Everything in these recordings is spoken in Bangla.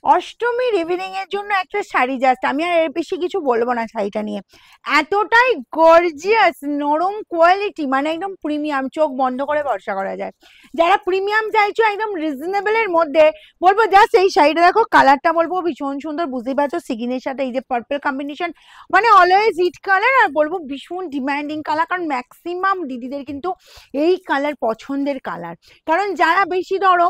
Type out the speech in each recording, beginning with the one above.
অষ্টমীর ইভিনিং এর জন্য একটা শাড়ি, জাস্ট আমি আর এর বেশি কিছু বলবো না শাড়িটা নিয়ে। এতটাই গর্জিয়াস, নরম কোয়ালিটি, মানে একদম প্রিমিয়াম, চোখ বন্ধ করে ভরসা করা যায়। যারা প্রিমিয়াম চাইছো একদম রিজনেবল এর মধ্যে, বলবো জাস্ট এই শাড়িটা দেখো, কালারটা বলবো ভীষণ সুন্দর, বুঝতেই পারছো সিগিনের সাথে এই যে পার্পল কম্বিনেশন, মানে অলওয়েজ হিট কালার, আর বলবো ভীষণ ডিমান্ডিং কালার, কারণ ম্যাক্সিমাম দিদিদের কিন্তু এই কালার পছন্দের কালার। কারণ যারা বেশি ধরো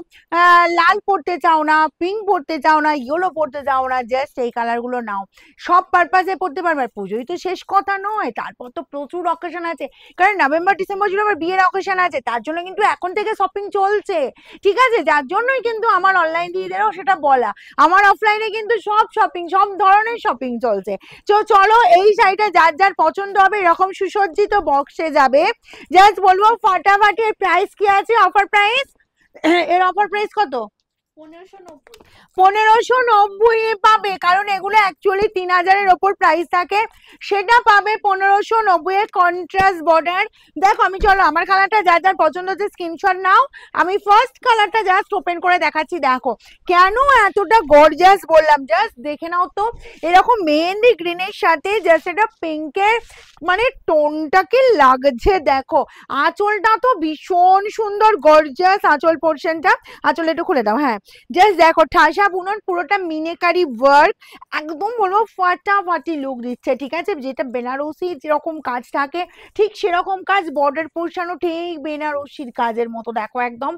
লাল পড়তে চাও না, পিঙ্ক পড়তে চাও না, ইয়েলো পড়তে চাও না, জাস্ট এই কালার গুলো নাও, সব পারপাসে পড়তে পারবে। আর পুজোই তো শেষ কথা নয়, তারপর তো প্রচুর অকেশন আছে, কারণ নভেম্বর ডিসেম্বর জুড়ে আমার বিয়ের অকেশন আছে, তার জন্য কিন্তু এখন থেকে শপিং চলছে, ঠিক আছে? যার জন্যই কিন্তু আমার অনলাইন দিদিদেরও সেটা বলা, আমার অফলাইনে কিন্তু সব শপিং, সব ধরনের শপিং চলছে। তো চলো, এই শাড়িটা যার যার পছন্দ হবে এরকম সুসজ্জিত বক্সে যাবে, জাস্ট বলবো ফাটাফাটি। এর প্রাইস কি আছে, অফার প্রাইস? এর অফার প্রাইস কত? 1590 পাবে, কারণ এগুলো অ্যাকচুয়ালি 3000-এর ওপর প্রাইস থাকে, সেটা পাবে 1590 এর কন্ট্রাস্ট বর্ডার। দেখো আমি, চলো আমার কালারটা যার যার পছন্দ হচ্ছে স্ক্রিনশট নাও। আমি ফার্স্ট কালারটা জাস্ট ওপেন করে দেখাচ্ছি, দেখো কেন এতটা গর্জিয়াস বললাম, জাস্ট দেখে নাও তো। এরকম মেহেন্দি গ্রিনের সাথে জাস্ট এটা পিঙ্কের মানে টোনটাকে লাগছে, দেখো আঁচলটা তো ভীষণ সুন্দর গর্জিয়াস আঁচল পোর্শনটা, আঁচল একটু খুলে দাও, হ্যাঁ জাস্ট দেখো ঠাসা বুনন, পুরোটা মিনেকারি ওয়ার্ক, একদম বলবো ফাটাফাটি লুক দিচ্ছে, ঠিক আছে? যেটা বেনারসি যেরকম কাজ থাকে ঠিক সেরকম কাজ, বর্ডার পোর্শনও ঠিক বেনারসির কাজের মতো, দেখো একদম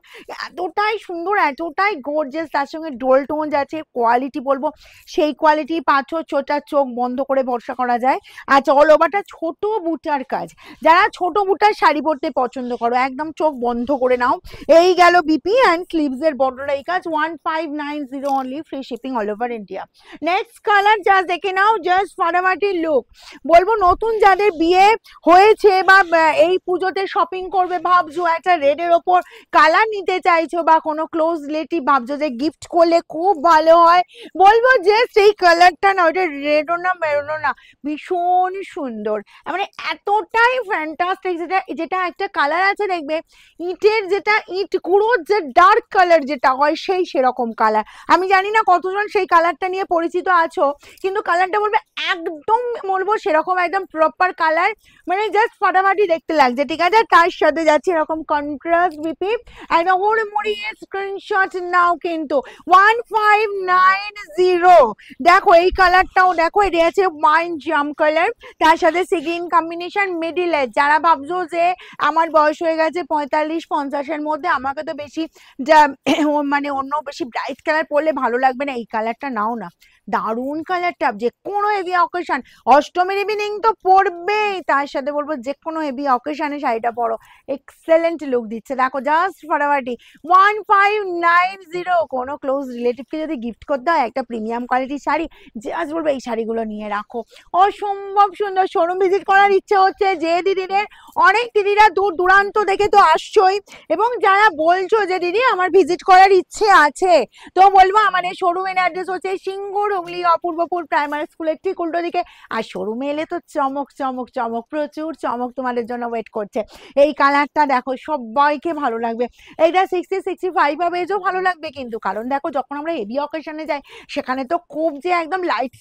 এতটাই সুন্দর, এতটাই গর্জিয়াস, তার সঙ্গে ডোল টোন যাচ্ছে, কোয়ালিটি বলবো সেই কোয়ালিটি পাচ্ছ, ছোটা চোখ বন্ধ করে ভরসা করা যায়। আচ্ছা, অল ওভারটা ছোট বুটার কাজ, যারা ছোট বুটার শাড়ি পরতে পছন্দ করো একদম চোখ বন্ধ করে নাও। এই গেল বিপি অ্যান্ড স্লিভস এর বর্ডার, এই কাজ 1590 only, free shipping all over India. Next colour just দেখে নাও, জাস্ট ফাটাফাটি লুক, বলবো নতুন যাদের বিয়ে হয়েছে বা এই পুজোতে শপিং করবে ভাবছো, একটা রেডের ওপর কালার নিতে চাইছো, বা কোনো ক্লোজ রিলেটিভ ভাবছো যে গিফট করলে খুব ভালো হয়, বলবো যে সেই কালারটা না, ওইটা রেডও না মেরুনও না, ভীষণ সুন্দর, মানে এতটাই ফ্যান্টাস্টিক। যেটা যেটা একটা কালার আছে দেখবে ইটের, যেটা ইট গুঁড়োর যে ডার্ক কালার যেটা হয়, সেই সেরকম কালার। আমি জানি না কতজন সেই কালারটা নিয়ে পরিচিত আছো, কিন্তু কালারটা বলবে একদম, বলবো সেরকম একদম প্রপার কালার, মানে জাস্ট ফাটাফাটি দেখতে লাগছে, ঠিক আছে? তার সাথে যাচ্ছে এরকম কন্ট্রাস্ট বিপি, একদম হুড়মুড়িয়ে স্ক্রিনশট নাও কিন্তু 1590। দেখো এই কালারটাও দেখো, এটা আছে ওয়াইন জাম কালার, তার সাথে সিগিন কম্বিনেশন মিডিলে। যারা ভাবছো যে আমার বয়স হয়ে গেছে 45-50-এর মধ্যে, আমাকে তো বেশি মানে অন্য বেশি ব্রাইট কালার পরলে ভালো লাগবে না, এই কালারটা নাও না, দারুণ কালারটা, যে কোনো হেভি অকেশন, অষ্টমীর ইভিনিং তো পরবেই, তার সাথে বলবো যে কোনো হেভি অকেশনে শাড়িটা পরো, এক্সেলেন্ট লুক দিচ্ছে, দেখো জাস্ট ফাটাফাটি 1590। কোনো ক্লোজ রিলেটিভকে যদি গিফট করতে হয় একটা প্রিমিয়াম কোয়ালিটির শাড়ি, জাস্ট বলবো এই শাড়িগুলো নিয়ে রাখো, অসম্ভব সুন্দর। শোরুম ভিজিট করার ইচ্ছে হচ্ছে যে দিদিদের, অনেক দিদিরা দূর দূরান্ত দেখে তো আসছোই, এবং যারা বলছো যে দিদি আমার ভিজিট করার ইচ্ছে আছে, তো বলবো আমাদের শোরুমের অ্যাড্রেস হচ্ছে সিঙ্গুর হুগলি অপূর্বপুর প্রাইমারি স্কুলের ঠিক উল্টো দিকে। আর শোরুমে এলে তো চমক চমক চমক, প্রচুর চমক তোমাদের জন্য ওয়েট করছে। এই কালারটা দেখো সবাইকে ভালো লাগবে, এইটা 60-65 এজও ভালো লাগবে কিন্তু, কারণ দেখো যখন আমরা হেভি অকেশনে যাই সেখানে তো খুব যে একদম লাইট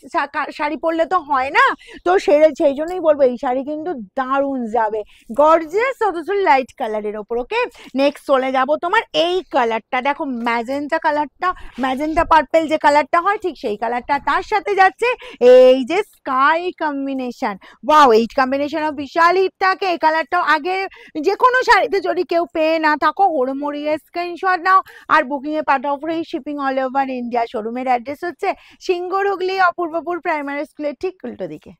শাড়ি পরলে তো হয় না, তো সেই জন্যই বলবো এই শাড়ি কিন্তু দারুণ যাবে, গর্জিয়াস অথচ লাইট কালারের ওপর। ওকে, নেক্সট চলে যাব তোমার এই কালারটা, দেখো ম্যাজেন্টা কালারটা, ম্যাজেন্টা পার্পল যে কালারটা হয় ঠিক সেই কালারটা, তার সাথে যাচ্ছে এই যে স্কাই কম্বিনেশন, ওয়াও এই কম্বিনেশনও বিশাল হিট থাকে। এই কালারটাও আগে যে কোনো শাড়িতে যদি কেউ পেয়ে না থাকো, হুড়মুড়িয়ে স্ক্রিনশট নাও আর বুকিং এ পাঠাও, free shipping all over India. শোরুমের অ্যাড্রেস হচ্ছে সিঙ্গুর হুগলি অপূর্বপুর প্রাইমারি স্কুলের ঠিক উল্টো দিকে।